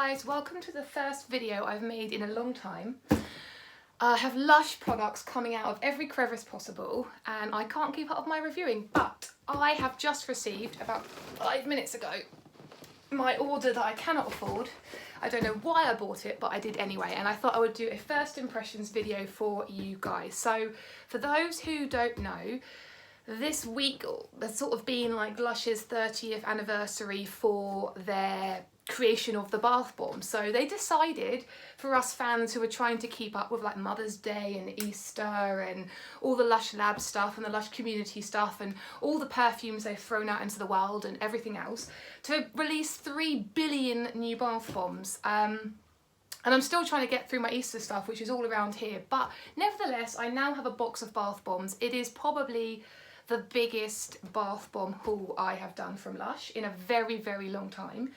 guys, welcome to the first video I've made in a long time. I have Lush products coming out of every crevice possible and I can't keep up with my reviewing, but I have just received about 5 minutes ago my order that I cannot afford. I don't know why I bought it, but I did anyway, and I thought I would do a first impressions video for you guys. So for those who don't know, this week has sort of been like Lush's 30th anniversary for their creation of the bath bomb. So they decided, for us fans who are trying to keep up with like Mother's Day and Easter and all the Lush Lab stuff and the Lush community stuff and all the perfumes they've thrown out into the world and everything else, to release 3 billion new bath bombs. And I'm still trying to get through my Easter stuff, which is all around here, but nevertheless I now have a box of bath bombs. It is probably the biggest bath bomb haul I have done from Lush in a very, very long time.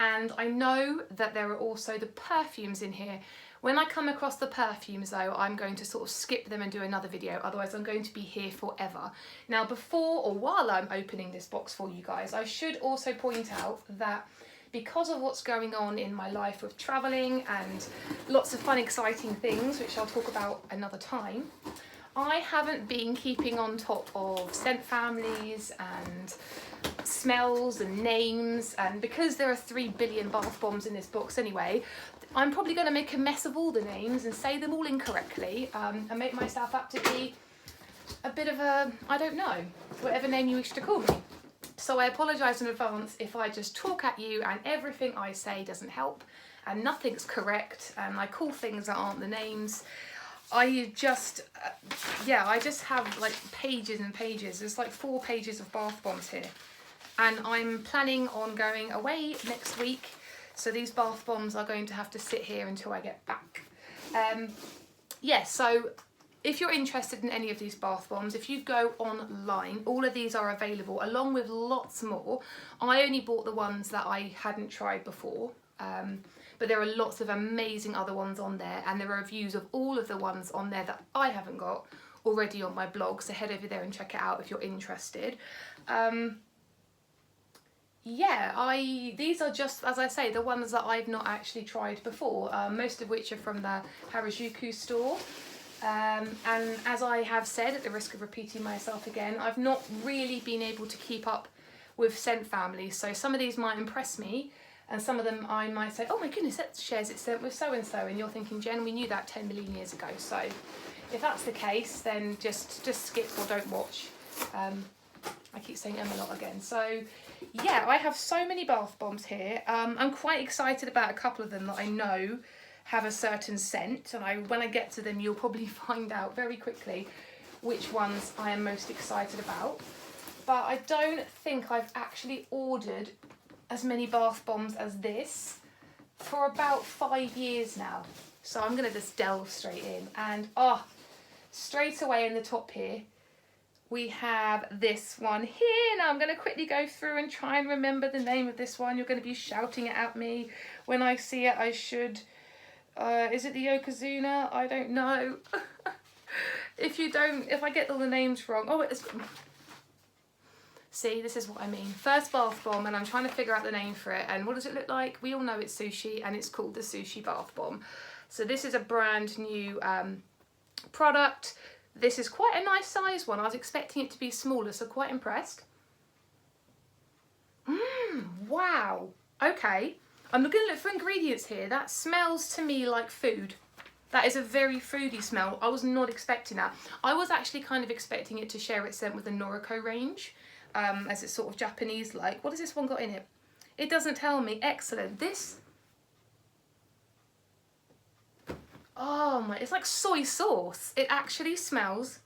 And I know that there are also the perfumes in here. When I come across the perfumes though, I'm going to sort of skip them and do another video, otherwise I'm going to be here forever. Now before or while I'm opening this box for you guys, I should also point out that because of what's going on in my life with travelling and lots of fun exciting things, which I'll talk about another time, I haven't been keeping on top of scent families and smells and names, and because there are 3 billion bath bombs in this box anyway, I'm probably going to make a mess of all the names and say them all incorrectly, and make myself out to be a bit of a, I don't know, whatever name you wish to call me. So I apologise in advance if I just talk at you and everything I say doesn't help and nothing's correct and I call things that aren't the names. I just have like pages and pages. There's like 4 pages of bath bombs here. And I'm planning on going away next week. So these bath bombs are going to have to sit here until I get back. So if you're interested in any of these bath bombs, if you go online, all of these are available along with lots more. I only bought the ones that I hadn't tried before. But there are lots of amazing other ones on there, and there are reviews of all of the ones on there that I haven't got already on my blog, so head over there and check it out if you're interested. These are just, as I say, the ones that I've not actually tried before, most of which are from the Harajuku store. And as I have said, at the risk of repeating myself again, I've not really been able to keep up with scent families, so some of these might impress me, and some of them I might say, oh my goodness, that shares its scent with so-and-so, and you're thinking, Jen, we knew that 10 million years ago. So if that's the case, then just skip or don't watch. I keep saying a lot again. So yeah, I have so many bath bombs here. I'm quite excited about a couple of them that I know have a certain scent, and when I get to them, you'll probably find out very quickly which ones I am most excited about. But I don't think I've actually ordered as many bath bombs as this for about 5 years now. So I'm gonna just delve straight in, and straight away in the top here, we have this one here. Now I'm gonna quickly go through and try and remember the name of this one. You're gonna be shouting it at me when I see it. I should, is it the Yokozuna? I don't know. If I get all the names wrong, see, this is what I mean. First bath bomb, and I'm trying to figure out the name for it. And what does it look like? We all know it's Sushi, and it's called the Sushi bath bomb. So this is a brand new product. This is quite a nice size one. I was expecting it to be smaller, so quite impressed. Wow. Okay. I'm going to look for ingredients here. That smells to me like food. That is a very foody smell. I was not expecting that. I was actually kind of expecting it to share its scent with the Noriko range. As it's sort of Japanese like. What has this one got in it? It doesn't tell me. Excellent. This, oh my, it's like soy sauce. It actually smells,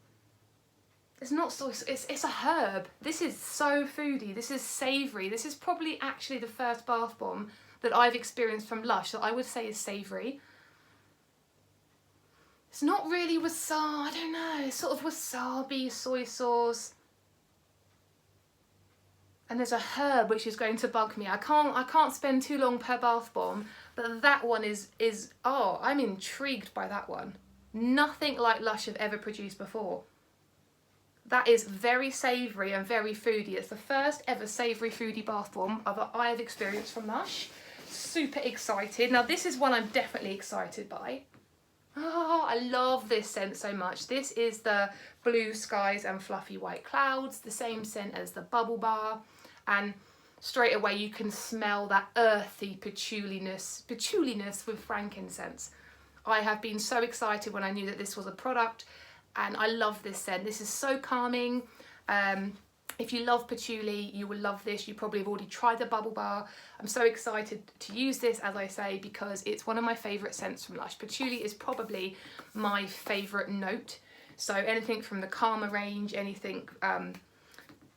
it's not soy sauce, it's a herb. This is so foody. This is savoury. This is probably actually the first bath bomb that I've experienced from Lush that I would say is savoury. It's not really wasabi, I don't know, it's sort of wasabi, soy sauce. And there's a herb which is going to bug me. I can't spend too long per bath bomb, but that one is I'm intrigued by that one. Nothing like Lush have ever produced before. That is very savoury and very foody. It's the first ever savoury foody bath bomb that I've experienced from Lush. super excited. Now this is one I'm definitely excited by. Oh, I love this scent so much. This is the Blue Skies and Fluffy White Clouds, the same scent as the Bubble Bar, and straight away you can smell that earthy patchouliness with frankincense. I have been so excited when I knew that this was a product, and I love this scent. This is so calming. If you love patchouli, you will love this. You probably have already tried the Bubble Bar. I'm so excited to use this, as I say, because it's one of my favourite scents from Lush. Patchouli is probably my favourite note. So anything from the Karma range, anything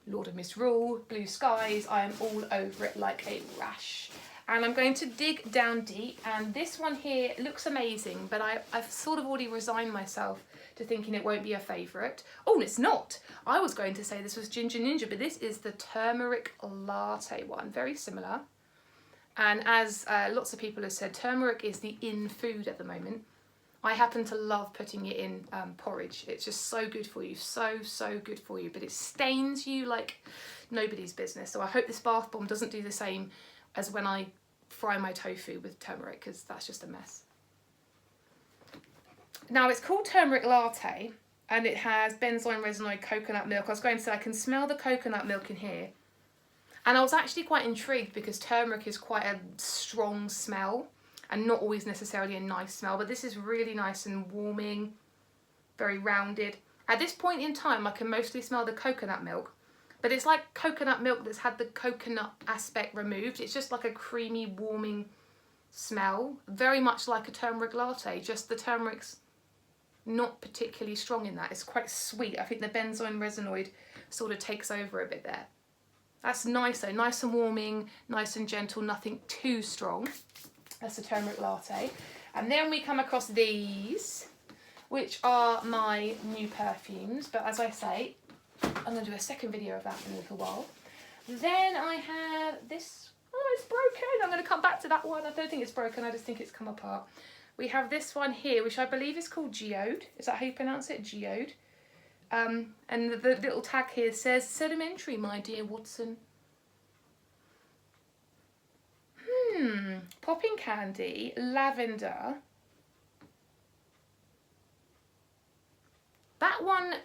Lord of Misrule, Blue Skies, I am all over it like a rash. And I'm going to dig down deep, and this one here looks amazing, but I've sort of already resigned myself to thinking it won't be a favourite. Oh, it's not. I was going to say this was Ginger Ninja, but this is the Turmeric Latte one, very similar. And as lots of people have said, turmeric is the in food at the moment. I happen to love putting it in porridge. It's just so good for you, so good for you, but it stains you like nobody's business. So I hope this bath bomb doesn't do the same as when I fry my tofu with turmeric, because that's just a mess. Now it's called Turmeric Latte, and it has benzoyl resinoid coconut milk. I was going to say I can smell the coconut milk in here, and I was actually quite intrigued because turmeric is quite a strong smell and not always necessarily a nice smell, but this is really nice and warming, very rounded. At this point in time I can mostly smell the coconut milk, but it's like coconut milk that's had the coconut aspect removed. It's just like a creamy, warming smell, very much like a turmeric latte, just the turmeric's not particularly strong in that. It's quite sweet. I think the benzoyl resinoid sort of takes over a bit there. That's nice though, nice and warming, nice and gentle, nothing too strong. That's the turmeric latte. And then we come across these, which are my new perfumes, but as I say, I'm going to do a second video of that in a little while. Then I have this. Oh, it's broken. I'm going to come back to that one. I don't think it's broken, I just think it's come apart. We have this one here, which I believe is called Geode. Is that how you pronounce it? Geode. And the little tag here says, sedimentary, my dear Watson. Popping candy, lavender. That one,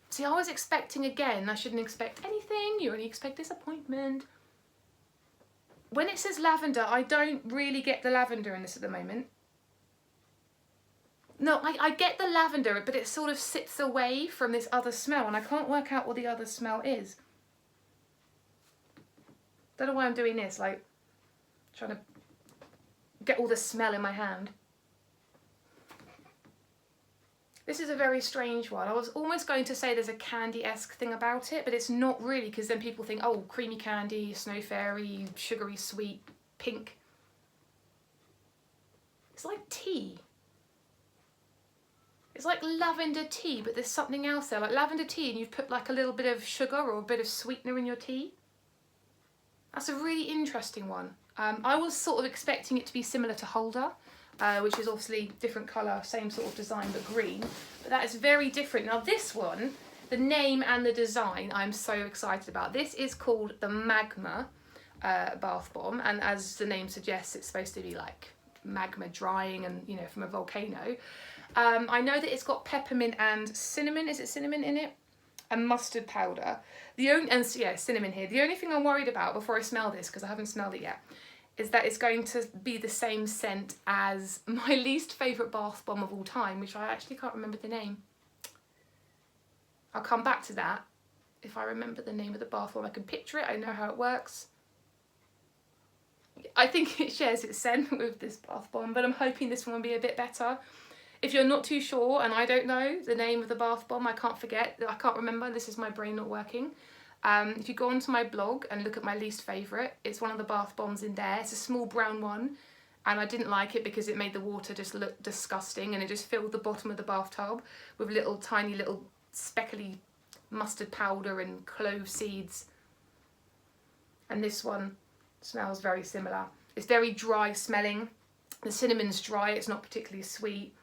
see, I was expecting again, I shouldn't expect anything, you only expect disappointment. When it says lavender, I don't really get the lavender in this at the moment. No, I get the lavender, but it sort of sits away from this other smell, and I can't work out what the other smell is. Don't know why I'm doing this, like, trying to get all the smell in my hand. This is a very strange one. I was almost going to say there's a candy-esque thing about it, but it's not really, because then people think, oh, creamy candy, snow fairy, sugary sweet, pink. It's like tea. It's like lavender tea, but there's something else there, like lavender tea, and you've put like a little bit of sugar or a bit of sweetener in your tea. That's a really interesting one. I was sort of expecting it to be similar to Holder, which is obviously different colour, same sort of design but green, but that is very different. Now this one, the name and the design I'm so excited about. This is called the Magma bath bomb, and as the name suggests, it's supposed to be like magma drying and, you know, from a volcano. I know that it's got peppermint and cinnamon, is it cinnamon in it? And mustard powder. Yeah, cinnamon here. The only thing I'm worried about before I smell this, because I haven't smelled it yet, is that it's going to be the same scent as my least favourite bath bomb of all time, which I actually can't remember the name. I'll come back to that. If I remember the name of the bath bomb, I can picture it, I know how it works. I think it shares its scent with this bath bomb, but I'm hoping this one will be a bit better. If you're not too sure, and I don't know the name of the bath bomb, I can't remember, this is my brain not working. If you go onto my blog and look at my least favourite, it's one of the bath bombs in there. It's a small brown one, and I didn't like it because it made the water just look disgusting, and it just filled the bottom of the bathtub with little tiny little speckly mustard powder and clove seeds. And this one smells very similar. It's very dry smelling. The cinnamon's dry, it's not particularly sweet.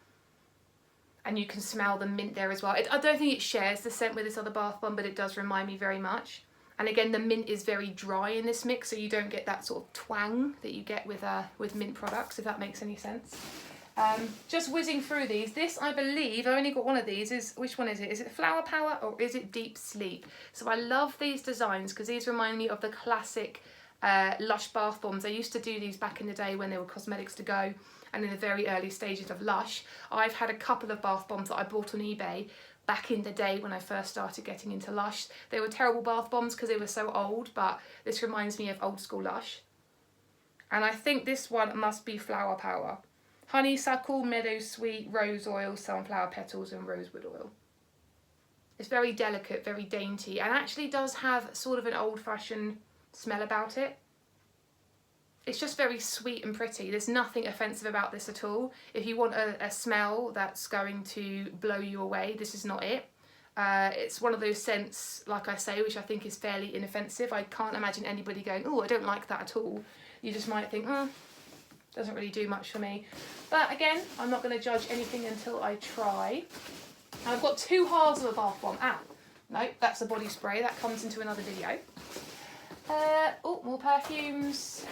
And you can smell the mint there as well. I don't think it shares the scent with this other bath bomb, but it does remind me very much. And again, the mint is very dry in this mix, so you don't get that sort of twang that you get with mint products, if that makes any sense. Just whizzing through these. This, I believe, I only got one of these. Which one is it? Is it Flower Power or is it Deep Sleep? So I love these designs because these remind me of the classic Lush bath bombs. I used to do these back in the day when they were cosmetics to go and in the very early stages of Lush. I've had a couple of bath bombs that I bought on eBay back in the day when I first started getting into Lush. They were terrible bath bombs because they were so old, but this reminds me of old school Lush. And I think this one must be Flower Power. Honeysuckle, meadow sweet, rose oil, sunflower petals and rosewood oil. It's very delicate, very dainty, and actually does have sort of an old-fashioned smell about it. It's just very sweet and pretty. There's nothing offensive about this at all. If you want a smell that's going to blow you away, this is not it. It's one of those scents, like I say, which I think is fairly inoffensive. I can't imagine anybody going, oh, I don't like that at all. You just might think, doesn't really do much for me. But again, I'm not going to judge anything until I try. And I've got 2 halves of a bath bomb. No, that's a body spray. That comes into another video. More perfumes.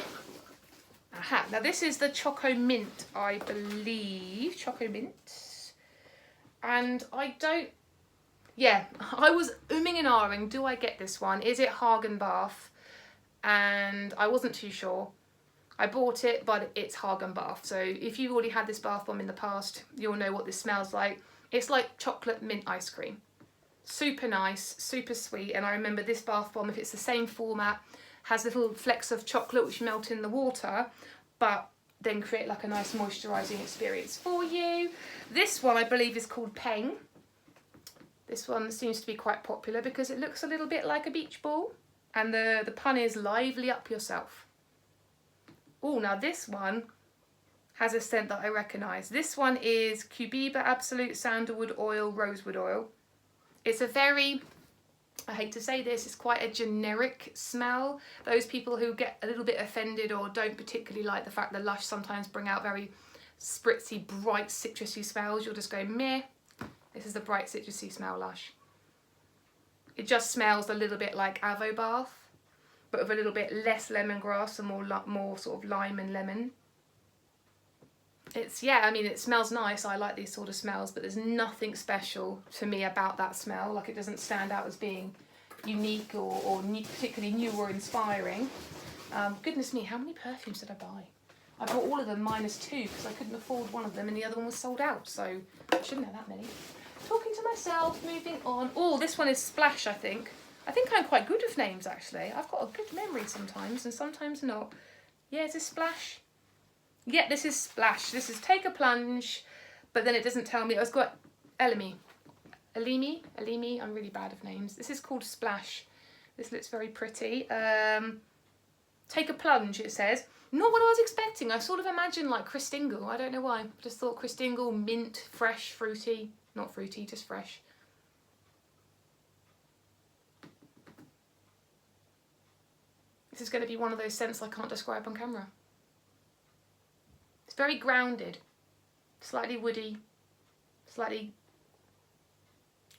Aha, now this is the Choco Mint, I believe. Choco Mint. And I don't... Yeah, I was umming and ahhing. Do I get this one? Is it Hagen Bath? And I wasn't too sure. I bought it, but it's Hagen Bath. So if you've already had this bath bomb in the past, you'll know what this smells like. It's like chocolate mint ice cream. Super nice, super sweet. And I remember this bath bomb, if it's the same format, has little flecks of chocolate which melt in the water, but then create like a nice moisturising experience for you. This one I believe is called Peng. This one seems to be quite popular because it looks a little bit like a beach ball. And the pun is lively up yourself. Oh, now this one has a scent that I recognise. This one is Cubiba Absolute Sandalwood Oil, Rosewood Oil. It's a very, I hate to say this, it's quite a generic smell. Those people who get a little bit offended or don't particularly like the fact that Lush sometimes bring out very spritzy, bright, citrusy smells, you'll just go, meh. This is the bright, citrusy smell, Lush. It just smells a little bit like Avo Bath, but with a little bit less lemongrass and more sort of lime and lemon. It's, yeah, I mean, it smells nice. I like these sort of smells, but there's nothing special to me about that smell. Like, it doesn't stand out as being unique or particularly new or inspiring. Goodness me, how many perfumes did I buy? I bought all of them -2 because I couldn't afford one of them and the other one was sold out, so I shouldn't have that many. Talking to myself, moving on. Oh, this one is Splash, I think. I think I'm quite good with names, actually. I've got a good memory sometimes and sometimes not. Yeah, is this Splash? Yeah, this is Splash. This is Take a Plunge, but then it doesn't tell me. It's got Elimi. I'm really bad with names. This is called Splash. This looks very pretty. Take a Plunge, it says. Not what I was expecting. I sort of imagined like Christingle. I don't know why. I just thought Christingle, mint, fresh, fruity. Not fruity, just fresh. This is going to be one of those scents I can't describe on camera. It's very grounded, slightly woody, slightly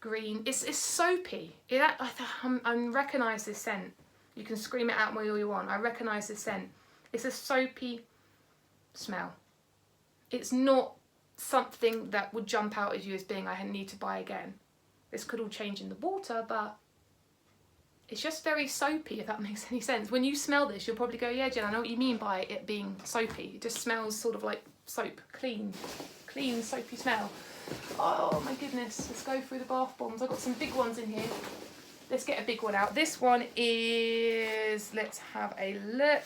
green. It's soapy. I recognise this scent. You can scream it out all you want. I recognise this scent. It's a soapy smell. It's not something that would jump out at you as being I need to buy again. This could all change in the water, but it's just very soapy, if that makes any sense. When you smell this, you'll probably go, yeah, Jen, I know what you mean by it being soapy. It just smells sort of like soap, clean, soapy smell. Oh my goodness, let's go through the bath bombs. I've got some big ones in here. Let's get a big one out. This one is, let's have a look.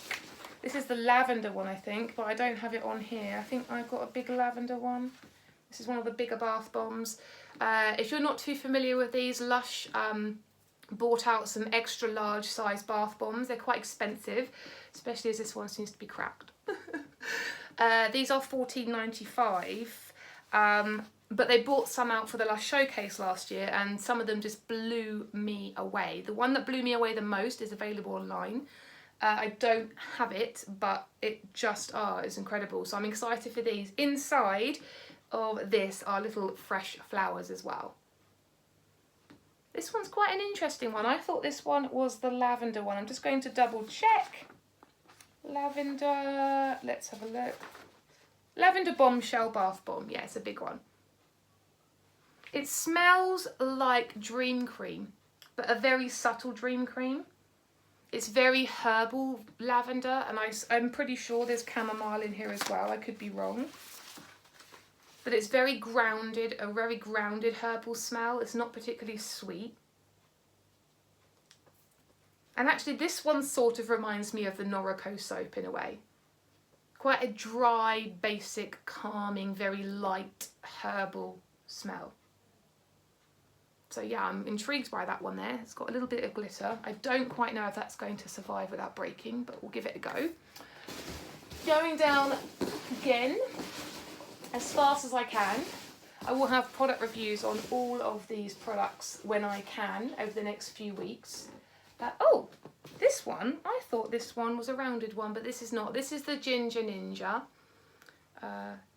This is the lavender one, I think, but I don't have it on here. I think I've got a big lavender one. This is one of the bigger bath bombs. If you're not too familiar with these, Lush bought out some extra large size bath bombs. They're quite expensive, especially as this one seems to be cracked. These are $14.95, but they bought some out for the Lush showcase last year and some of them just blew me away. The one that blew me away the most is available online. I don't have it, but it just is incredible. So I'm excited for these. Inside of this are little fresh flowers as well. This one's quite an interesting one. I thought this one was the lavender one. I'm just going to double check. Lavender, let's have a look. Lavender Bombshell Bath Bomb. Yeah, it's a big one. It smells like dream cream, but a very subtle dream cream. It's very herbal lavender, and I'm pretty sure there's chamomile in here as well. I could be wrong. But it's very grounded, a very grounded herbal smell. It's not particularly sweet. And actually this one sort of reminds me of the Noriko soap in a way. Quite a dry, basic, calming, very light herbal smell. So yeah, I'm intrigued by that one there. It's got a little bit of glitter. I don't quite know if that's going to survive without breaking, but we'll give it a go. Going down again, as fast as I can. I will have product reviews on all of these products when I can over the next few weeks. Oh, this one, I thought this one was a rounded one, but this is not. This is the Ginger Ninja.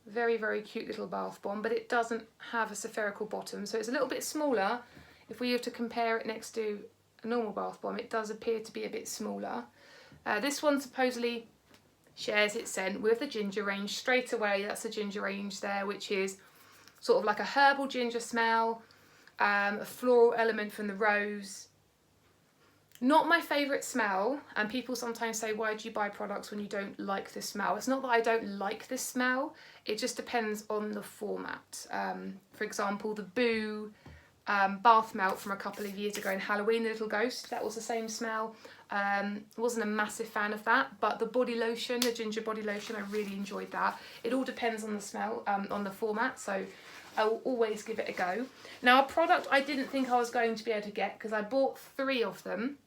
Very, very cute little bath bomb, but it doesn't have a spherical bottom, so it's a little bit smaller. If we were to compare it next to a normal bath bomb, it does appear to be a bit smaller. This one supposedly shares its scent with the ginger range straight away. That's the ginger range there, which is sort of like a herbal ginger smell, a floral element from the rose. Not my favourite smell, and people sometimes say, why do you buy products when you don't like the smell? It's not that I don't like the smell, it just depends on the format. For example, the Boo bath melt from a couple of years ago in Halloween, the little ghost, that was the same smell. Wasn't a massive fan of that, but the body lotion, the ginger body lotion, I really enjoyed that. It all depends on the smell, on the format, so I will always give it a go. Now, a product I didn't think I was going to be able to get, because I bought 3 of them,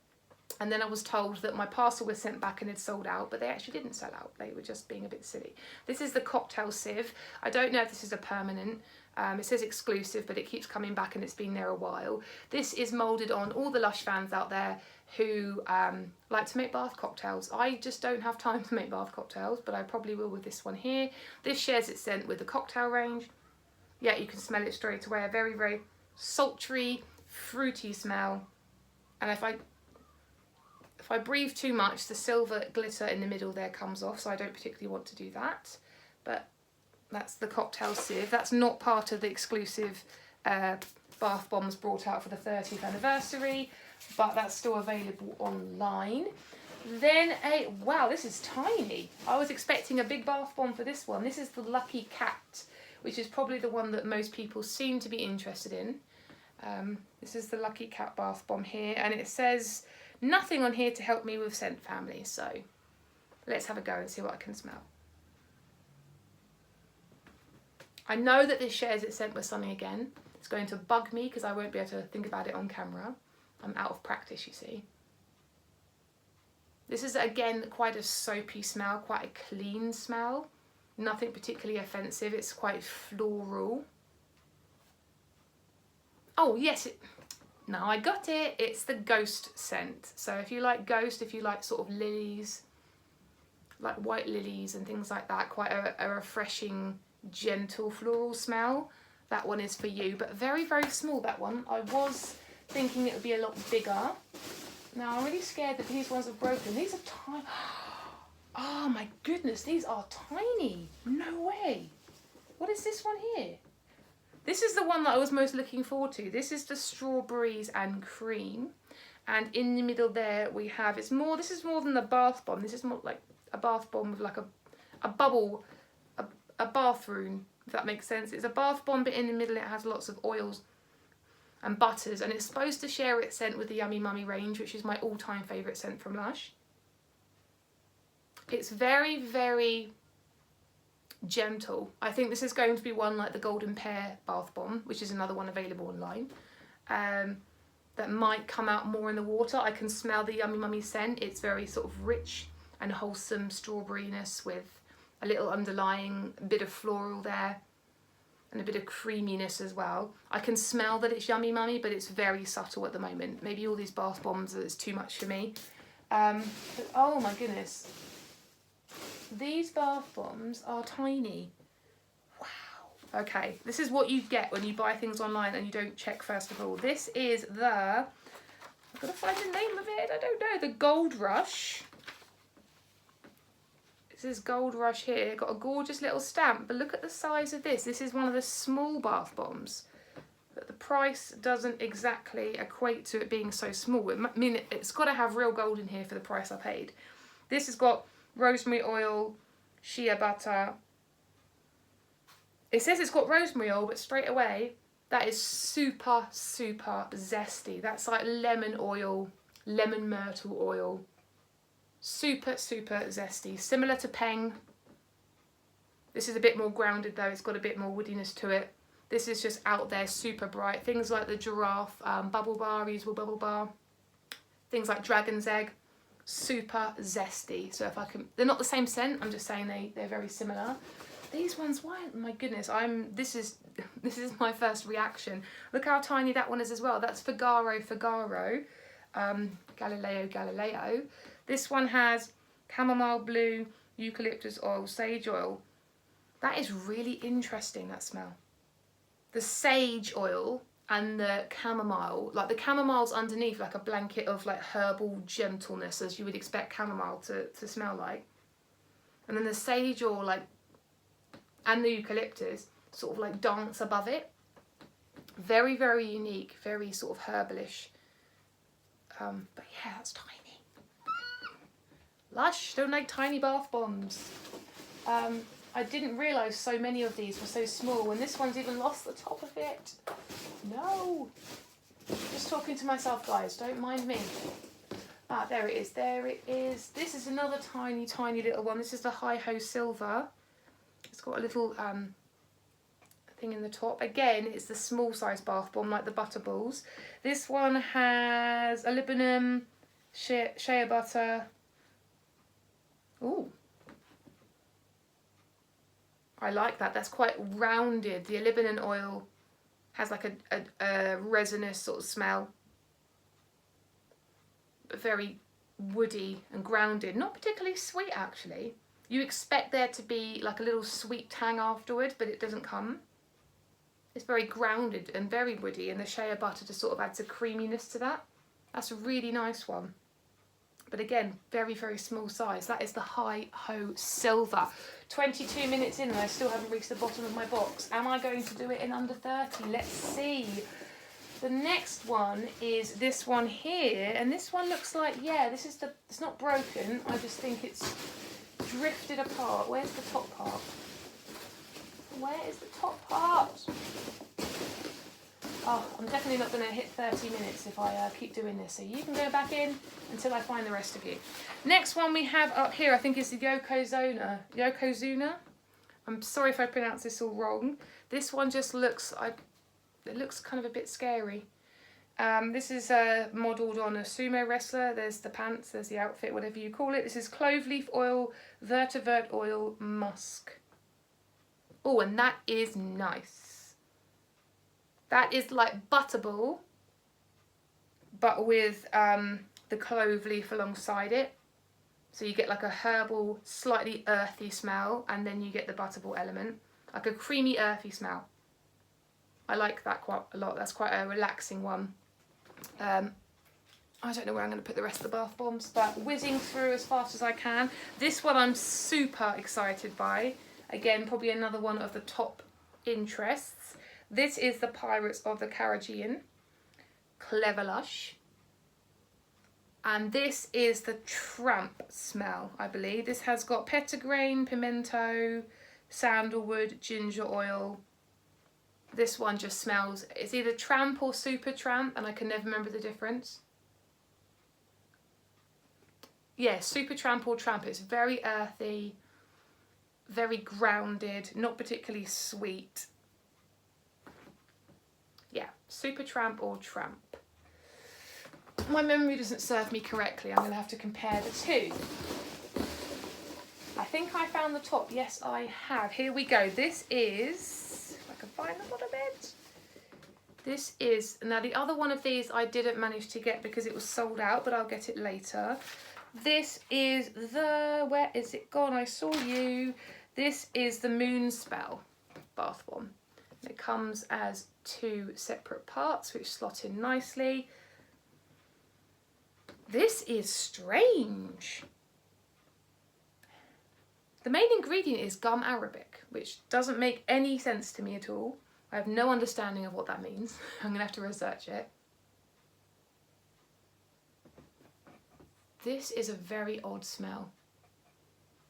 and then I was told that my parcel was sent back and had sold out, but they actually didn't sell out. They were just being a bit silly. This is the Cocktail Sieve. I don't know if this is a permanent. It says exclusive, but it keeps coming back and it's been there a while. This is moulded on all the Lush fans out there who like to make bath cocktails. I just don't have time to make bath cocktails, but I probably will with this one here. This shares its scent with the cocktail range. Yeah, you can smell it straight away. A very, very sultry, fruity smell. And if I breathe too much, the silver glitter in the middle there comes off, so I don't particularly want to do that. But that's the Cocktail Sieve. That's not part of the exclusive bath bombs brought out for the 30th anniversary, but that's still available online. Then wow, this is tiny. I was expecting a big bath bomb for this one. This is the Lucky Cat, which is probably the one that most people seem to be interested in. This is the Lucky Cat bath bomb here, and it says nothing on here to help me with scent family, so let's have a go and see what I can smell. I know that this shares its scent with something again. It's going to bug me because I won't be able to think about it on camera. I'm out of practice, you see. This is again quite a soapy smell, quite a clean smell. Nothing particularly offensive, it's quite floral. Oh yes, now I got it. It's the Ghost scent. So if you like Ghost, if you like sort of lilies, like white lilies and things like that, quite a refreshing, gentle floral smell, that one is for you. But very, very small, that one. I was thinking it would be a lot bigger. Now I'm really scared that these ones are broken. These are tiny. Oh my goodness, these are tiny. No way. What is this one here? This is the one that I was most looking forward to. This is the Strawberries and Cream. And in the middle there we have, this is more than the bath bomb. This is more like a bath bomb with like a bubble, a bathroom, if that makes sense. It's a bath bomb, but in the middle it has lots of oils and butters, and it's supposed to share its scent with the Yummy Mummy range, which is my all-time favourite scent from Lush. It's very, very gentle. I think this is going to be one like the Golden Pear bath bomb, which is another one available online, that might come out more in the water. I can smell the Yummy Mummy scent. It's very sort of rich and wholesome strawberryness with a little underlying bit of floral there and a bit of creaminess as well. I can smell that it's Yummy Mummy, but it's very subtle at the moment. Maybe all these bath bombs is too much for me. But oh my goodness. These bath bombs are tiny. Wow. Okay, this is what you get when you buy things online and you don't check first of all. This is the, I've got to find the name of it, I don't know, the Gold Rush. This is Gold Rush here, got a gorgeous little stamp, but look at the size of this. This is one of the small bath bombs, but the price doesn't exactly equate to it being so small. I mean, it's got to have real gold in here for the price I paid. This has got rosemary oil, shea butter. It says it's got rosemary oil, but straight away, that is super, super zesty. That's like lemon oil, lemon myrtle oil. Super, super zesty. Similar to Peng. This is a bit more grounded though. It's got a bit more woodiness to it. This is just out there, super bright. Things like the Giraffe bubble bar, reusable bubble bar. Things like Dragon's Egg. Super zesty. So if I can, they're not the same scent. I'm just saying they're very similar. These ones, why? My goodness, this is my first reaction. Look how tiny that one is as well. That's for Garo, Galileo. This one has chamomile blue, eucalyptus oil, sage oil. That is really interesting, that smell. The sage oil and the chamomile, like the chamomile's underneath like a blanket of like herbal gentleness, as you would expect chamomile to smell like. And then the sage oil, like, and the eucalyptus sort of like dance above it. Very, very unique, very sort of herbalish. But yeah, that's tiny. Lush, don't like tiny bath bombs. I didn't realise so many of these were so small, and this one's even lost the top of it. No. Just talking to myself, guys, don't mind me. Ah, there it is, there it is. This is another tiny, tiny little one. This is the HiHo Silver. It's got a little thing in the top. Again, it's the small size bath bomb, like the Butterballs. This one has a libinum, shea butter. Ooh. I like that. That's quite rounded. The libinum oil has like a resinous sort of smell. Very woody and grounded. Not particularly sweet, actually. You expect there to be like a little sweet tang afterwards, but it doesn't come. It's very grounded and very woody, and the shea butter just sort of adds a creaminess to that. That's a really nice one. But again, very, very small size. That is the HiHo Silver. 22 minutes in and I still haven't reached the bottom of my box. Am I going to do it in under 30? Let's see. The next one is this one here, and this one looks like, yeah, this is the, it's not broken, I just think it's drifted apart. Where's the top part? Where is the top part? Oh, I'm definitely not going to hit 30 minutes if I keep doing this. So you can go back in until I find the rest of you. Next one we have up here, I think is the Yokozuna. I'm sorry if I pronounce this all wrong. This one just looks, it looks kind of a bit scary. This is modelled on a sumo wrestler. There's the pants, there's the outfit, whatever you call it. This is clove leaf oil, vetiver oil, musk. Oh, and that is nice. That is like Butterball, but with the clove leaf alongside it. So you get like a herbal, slightly earthy smell, and then you get the Butterball element. Like a creamy, earthy smell. I like that quite a lot. That's quite a relaxing one. I don't know where I'm going to put the rest of the bath bombs, but whizzing through as fast as I can. This one I'm super excited by. Again, probably another one of the top interests. This is the Pirates of the Caribbean, Clever Lush. And this is the Tramp smell, I believe. This has got petitgrain, pimento, sandalwood, ginger oil. This one just smells, it's either Tramp or Super Tramp, and I can never remember the difference. Yeah, Super Tramp or Tramp. It's very earthy, very grounded, not particularly sweet. Yeah, Super Tramp or Tramp. My memory doesn't serve me correctly. I'm going to have to compare the two. I think I found the top. Yes, I have. Here we go. This is, if I can find the bottom bit. This is, now the other one of these I didn't manage to get because it was sold out, but I'll get it later. This is the, where is it gone? I saw you. This is the Moon Spell bath bomb. It comes as 2 separate parts which slot in nicely. This is strange. The main ingredient is gum arabic, which doesn't make any sense to me at all. I have no understanding of what that means. I'm gonna have to research it. This is a very odd smell.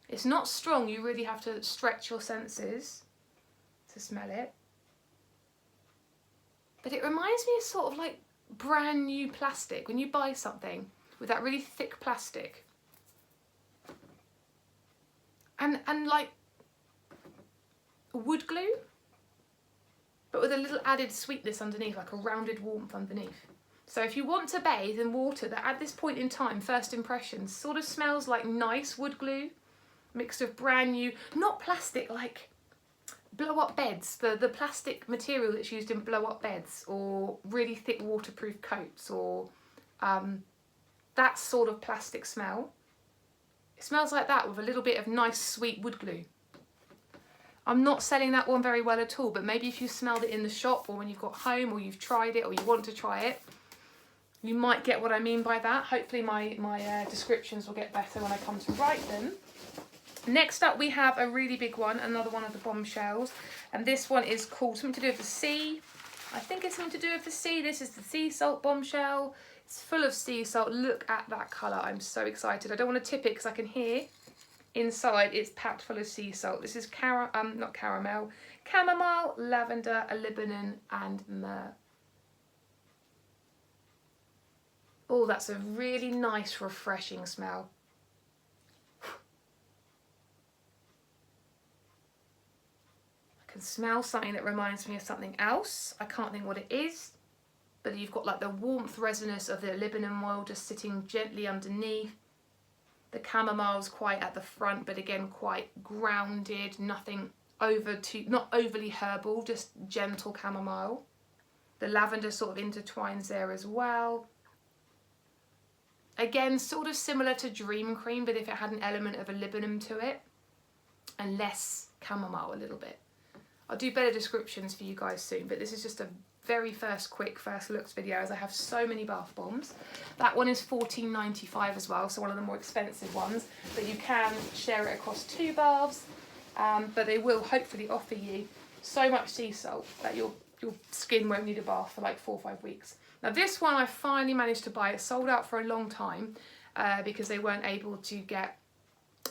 It's not strong, you really have to stretch your senses to smell it. But it reminds me of sort of like brand new plastic. When you buy something with that really thick plastic and like wood glue, but with a little added sweetness underneath, like a rounded warmth underneath. So if you want to bathe in water that at this point in time, first impressions, sort of smells like nice wood glue, mixed with brand new, not plastic, like blow up beds, the plastic material that's used in blow up beds, or really thick waterproof coats, or that sort of plastic smell. It smells like that with a little bit of nice sweet wood glue. I'm not selling that one very well at all, but maybe if you smelled it in the shop or when you've got home or you've tried it or you want to try it, you might get what I mean by that. Hopefully my descriptions will get better when I come to write them. Next up we have a really big one, another one of the bombshells, and this one is called something to do with the sea. I think it's something to do with the sea. This is the sea salt bombshell. It's full of sea salt. Look at that colour. I'm so excited. I don't want to tip it because I can hear inside it's packed full of sea salt. This is not caramel, chamomile, lavender, Lebanon and myrrh. Oh, that's a really nice, refreshing smell. I can smell something that reminds me of something else. I can't think what it is, but you've got like the warmth, resinous of the Lebanon oil just sitting gently underneath. The chamomile's quite at the front, but again quite grounded, nothing not overly herbal, just gentle chamomile. The lavender sort of intertwines there as well. Again, sort of similar to Dream Cream, but if it had an element of a Lebanon to it, and less chamomile a little bit. I'll do better descriptions for you guys soon, but this is just a very quick first looks video, as I have so many bath bombs. That one is $14.95 as well, so one of the more expensive ones, but you can share it across 2 baths, but they will hopefully offer you so much sea salt that your skin won't need a bath for like 4 or 5 weeks. Now this one I finally managed to buy. It sold out for a long time because they weren't able to get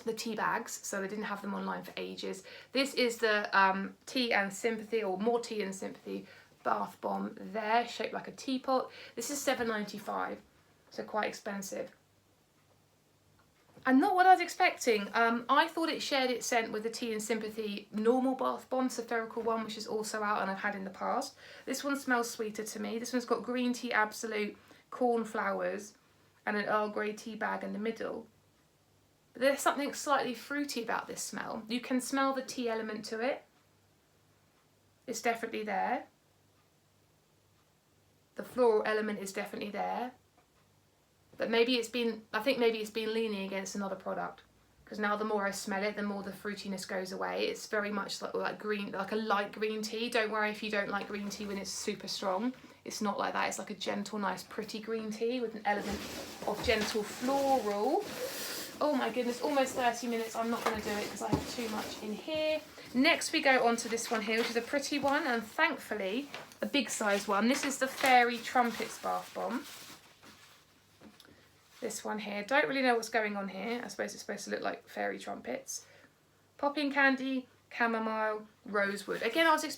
the tea bags, so they didn't have them online for ages. This is the Tea and Sympathy, or More Tea and Sympathy bath bomb there, shaped like a teapot. This is $7.95, so quite expensive. And not what I was expecting. I thought it shared its scent with the Tea and Sympathy normal bath bomb, spherical one, which is also out and I've had in the past. This one smells sweeter to me. This one's got green tea absolute, cornflowers, and an Earl Grey tea bag in the middle. But there's something slightly fruity about this smell. You can smell the tea element to it. It's definitely there. The floral element is definitely there. But maybe it's been, I think maybe it's been leaning against another product, because now the more I smell it, the more the fruitiness goes away. It's very much like green, like a light green tea. Don't worry if you don't like green tea when it's super strong. It's not like that. It's like a gentle, nice, pretty green tea with an element of gentle floral. Oh my goodness, almost 30 minutes. I'm not going to do it because I have too much in here. Next we go on to this one here, which is a pretty one, and thankfully a big size one. This is the Fairy Trumpets bath bomb. This one here, don't really know what's going on here. I suppose it's supposed to look like fairy trumpets. Popping candy, chamomile, rosewood. Again, I was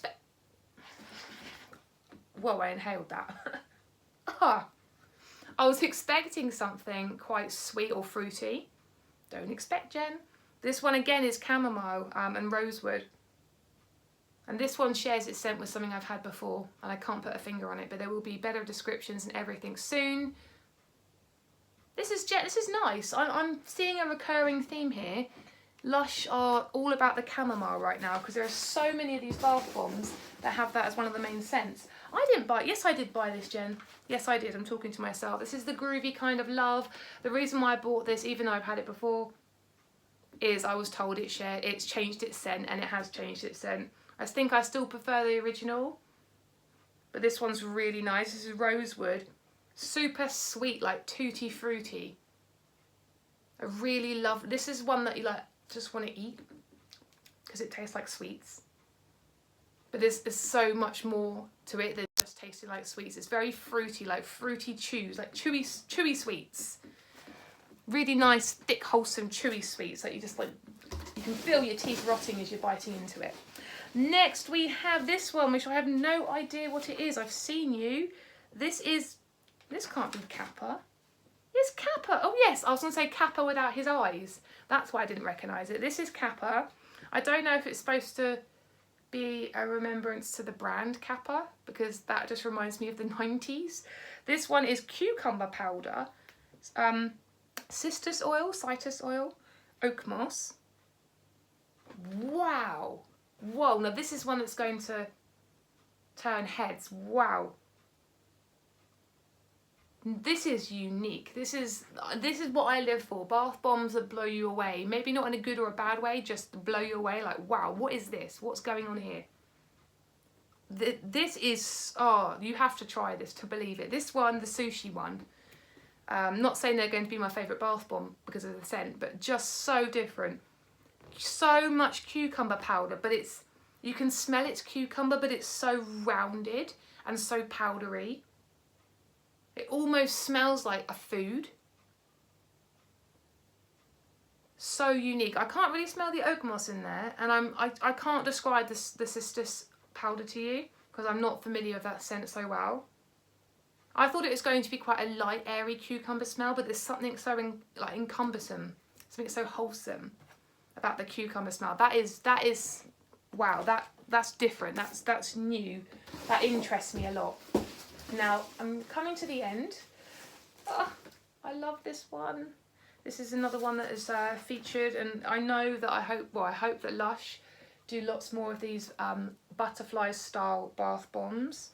whoa, I inhaled that. I was expecting something quite sweet or fruity. Don't expect, Jen. This one again is chamomile and rosewood. And this one shares its scent with something I've had before, and I can't put a finger on it, but there will be better descriptions and everything soon. This is nice. I'm seeing a recurring theme here. Lush are all about the chamomile right now, because there are so many of these bath bombs that have that as one of the main scents. Yes I did buy this, Jen. Yes I did, I'm talking to myself. This is the Groovy Kind of Love. The reason why I bought this, even though I've had it before, is I was told it's changed its scent, and it has changed its scent. I think I still prefer the original, but this one's really nice. This is rosewood, super sweet, like tutti fruity. I really love, this is one that you like just want to eat because it tastes like sweets. But there's so much more to it than just tasting like sweets. It's very fruity, like fruity chews, like chewy sweets. Really nice, thick, wholesome, chewy sweets that you just like, you can feel your teeth rotting as you're biting into it. Next we have this one, which I have no idea what it is. I've seen you. This can't be Kappa. It's Kappa. Oh yes, I was going to say Kappa without his eyes. That's why I didn't recognise it. This is Kappa. I don't know if it's supposed to be a remembrance to the brand Kappa, because that just reminds me of the 90s. This one is cucumber powder, citrus oil, oak moss. Wow. Whoa, now this is one that's going to turn heads. Wow. This is unique. This is what I live for. Bath bombs that blow you away. Maybe not in a good or a bad way, just blow you away. Like, wow, what is this? What's going on here? This is, oh, you have to try this to believe it. This one, the Sushi one. Not saying they're going to be my favourite bath bomb because of the scent, but just so different. So much cucumber powder, but you can smell it's cucumber, but it's so rounded and so powdery. It almost smells like a food. So unique. I can't really smell the oak moss in there, and I can't describe the citrus powder to you because I'm not familiar with that scent so well. I thought it was going to be quite a light, airy cucumber smell, but there's something so encumbersome, something so wholesome about the cucumber smell. That is wow. That's different. That's new. That interests me a lot. Now I'm coming to the end. Oh, I love this one. This is another one that is featured, and I know that I hope that Lush do lots more of these butterfly style bath bombs.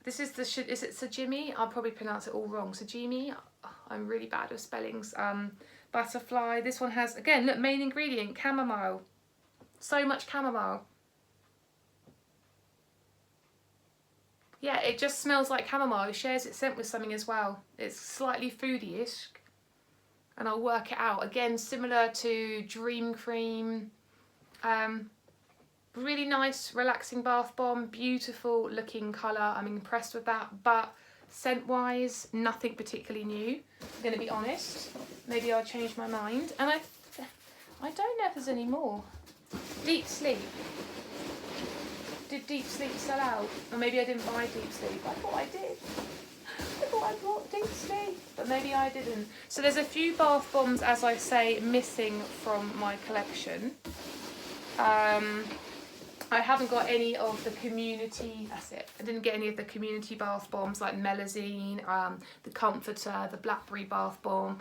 This is is it Sajimi? I'll probably pronounce it all wrong. Sajimi. I'm really bad with spellings. Butterfly. This one has, again, look, main ingredient, chamomile. So much chamomile. Yeah, it just smells like chamomile. It shares its scent with something as well. It's slightly foodie-ish. And I'll work it out. Again, similar to Dream Cream. Really nice, relaxing bath bomb. Beautiful looking colour. I'm impressed with that. But scent-wise, nothing particularly new. I'm going to be honest. Maybe I'll change my mind. And I don't know if there's any more. Deep Sleep. Did Deep Sleep sell out? Or maybe I didn't buy Deep Sleep. I thought I did. I thought I bought Deep Sleep, but maybe I didn't. So there's a few bath bombs, as I say, missing from my collection. I haven't got any of the community, that's it. I didn't get any of the community bath bombs like Melazine, the Comforter, the Blackberry bath bomb,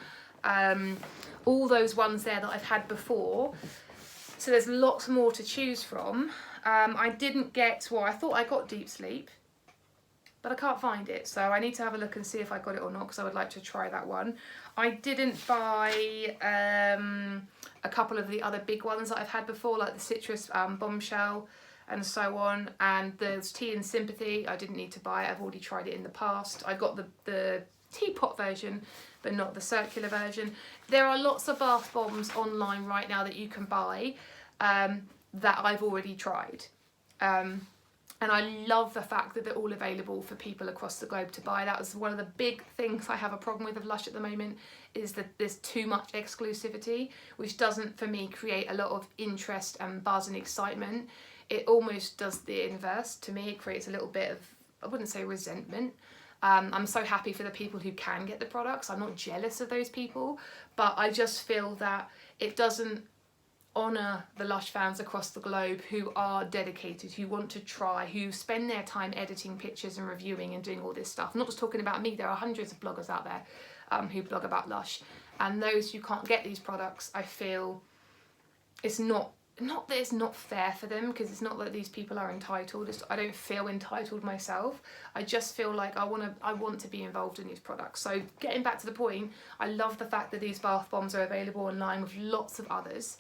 all those ones there that I've had before. So there's lots more to choose from. I didn't get, well, I thought I got Deep Sleep, but I can't find it. So I need to have a look and see if I got it or not, because I would like to try that one. I didn't buy a couple of the other big ones that I've had before, like the Citrus Bombshell and so on. And there's Tea and Sympathy. I didn't need to buy it. I've already tried it in the past. I got the teapot version, but not the circular version. There are lots of bath bombs online right now that you can buy that I've already tried. And I love the fact that they're all available for people across the globe to buy. That was one of the big things I have a problem with Lush at the moment, is that there's too much exclusivity, which doesn't, for me, create a lot of interest and buzz and excitement. It almost does the inverse. To me, it creates a little bit of, I wouldn't say resentment. I'm so happy for the people who can get the products. I'm not jealous of those people, but I just feel that it doesn't honour the Lush fans across the globe who are dedicated, who want to try, who spend their time editing pictures and reviewing and doing all this stuff. I'm not just talking about me, there are hundreds of bloggers out there who blog about Lush, and those who can't get these products, I feel it's not not that it's not fair for them, because it's not that these people are entitled. I don't feel entitled myself. I just feel like I want to be involved in these products. So getting back to the point, I love the fact that these bath bombs are available online with lots of others.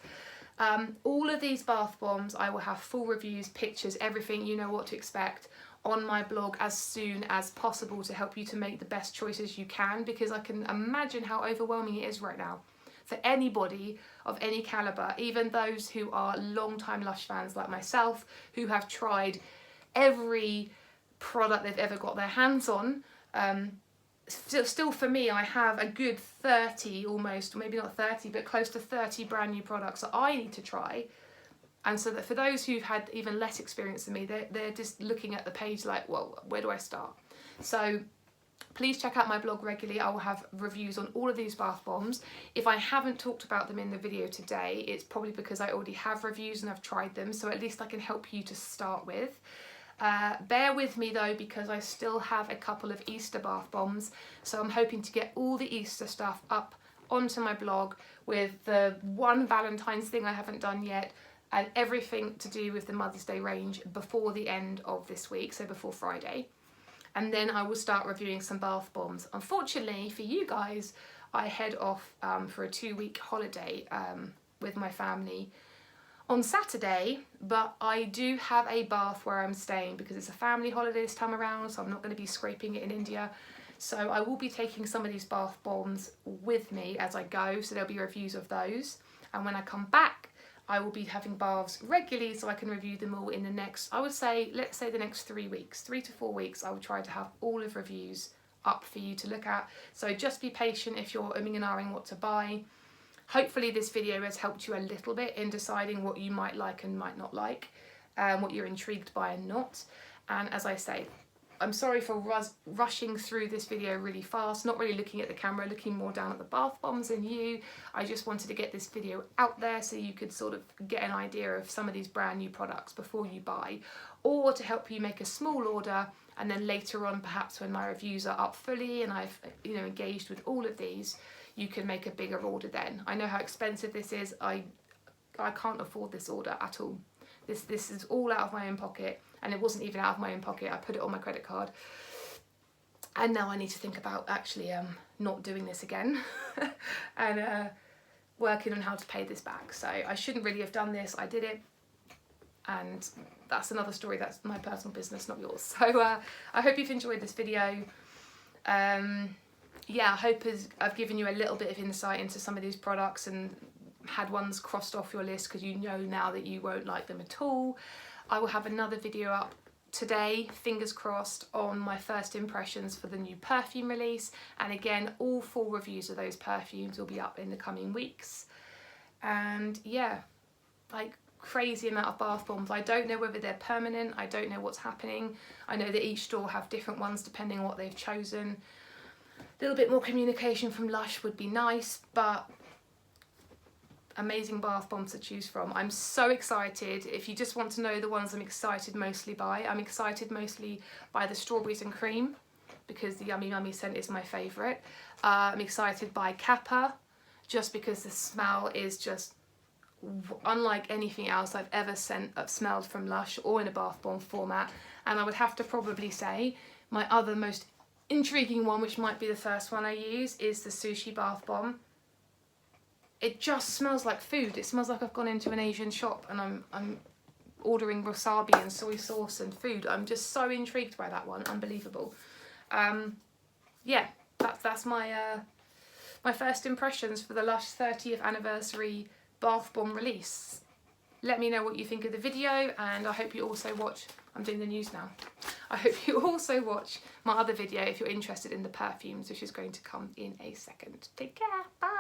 All of these bath bombs, I will have full reviews, pictures, everything, you know what to expect, on my blog as soon as possible to help you to make the best choices you can, because I can imagine how overwhelming it is right now for anybody of any calibre, even those who are long-time Lush fans like myself, who have tried every product they've ever got their hands on. Still for me, I have a good 30 almost, maybe not 30, but close to 30 brand new products that I need to try. And so that for those who've had even less experience than me, they're just looking at the page like, well, where do I start? So please check out my blog regularly. I will have reviews on all of these bath bombs. If I haven't talked about them in the video today, it's probably because I already have reviews and I've tried them, so at least I can help you to start with. Bear with me though, because I still have a couple of Easter bath bombs, so I'm hoping to get all the Easter stuff up onto my blog, with the one Valentine's thing I haven't done yet, and everything to do with the Mother's Day range before the end of this week, so before Friday. And then I will start reviewing some bath bombs. Unfortunately for you guys, I head off for a 2-week holiday with my family on Saturday, but I do have a bath where I'm staying because it's a family holiday this time around, so I'm not going to be scraping it in India. So I will be taking some of these bath bombs with me as I go, so there'll be reviews of those. And when I come back, I will be having baths regularly, so I can review them all in the next, I would say, let's say the next 3 weeks, 3 to 4 weeks. I will try to have all of reviews up for you to look at. So just be patient if you're umming and ahhing what to buy. Hopefully this video has helped you a little bit in deciding what you might like and might not like, what you're intrigued by and not. And as I say, I'm sorry for rushing through this video really fast, not really looking at the camera, looking more down at the bath bombs than you. I just wanted to get this video out there so you could sort of get an idea of some of these brand new products before you buy, or to help you make a small order, and then later on, perhaps when my reviews are up fully and I've engaged with all of these, you can make a bigger order then. I know how expensive this is. I can't afford this order at all. This is all out of my own pocket, and it wasn't even out of my own pocket. I put it on my credit card, and now I need to think about actually not doing this again and working on how to pay this back. So I shouldn't really have done this. I did it, and that's another story. That's my personal business, not yours. So I hope you've enjoyed this video. Yeah, I hope I've given you a little bit of insight into some of these products and had ones crossed off your list because you know now that you won't like them at all. I will have another video up today, fingers crossed, on my first impressions for the new perfume release, and again, all full reviews of those perfumes will be up in the coming weeks. And yeah, like, crazy amount of bath bombs. I don't know whether they're permanent, I don't know what's happening. I know that each store have different ones depending on what they've chosen. A little bit more communication from Lush would be nice, but amazing bath bombs to choose from. I'm so excited. If you just want to know the ones I'm excited mostly by, I'm excited mostly by the strawberries and cream because the Yummy Mummy scent is my favourite. I'm excited by Kappa just because the smell is just unlike anything else I've ever smelled from Lush or in a bath bomb format. And I would have to probably say my other most intriguing one, which might be the first one I use, is the Sushi bath bomb. It just smells like food. It smells like I've gone into an Asian shop and I'm ordering wasabi and soy sauce and food. I'm just so intrigued by that one. Unbelievable. Yeah, that's my my first impressions for the Lush 30th anniversary bath bomb release. Let me know what you think of the video, and I hope you also watch, I'm doing the news now, I hope you also watch my other video if you're interested in the perfumes, which is going to come in a second. Take care, bye!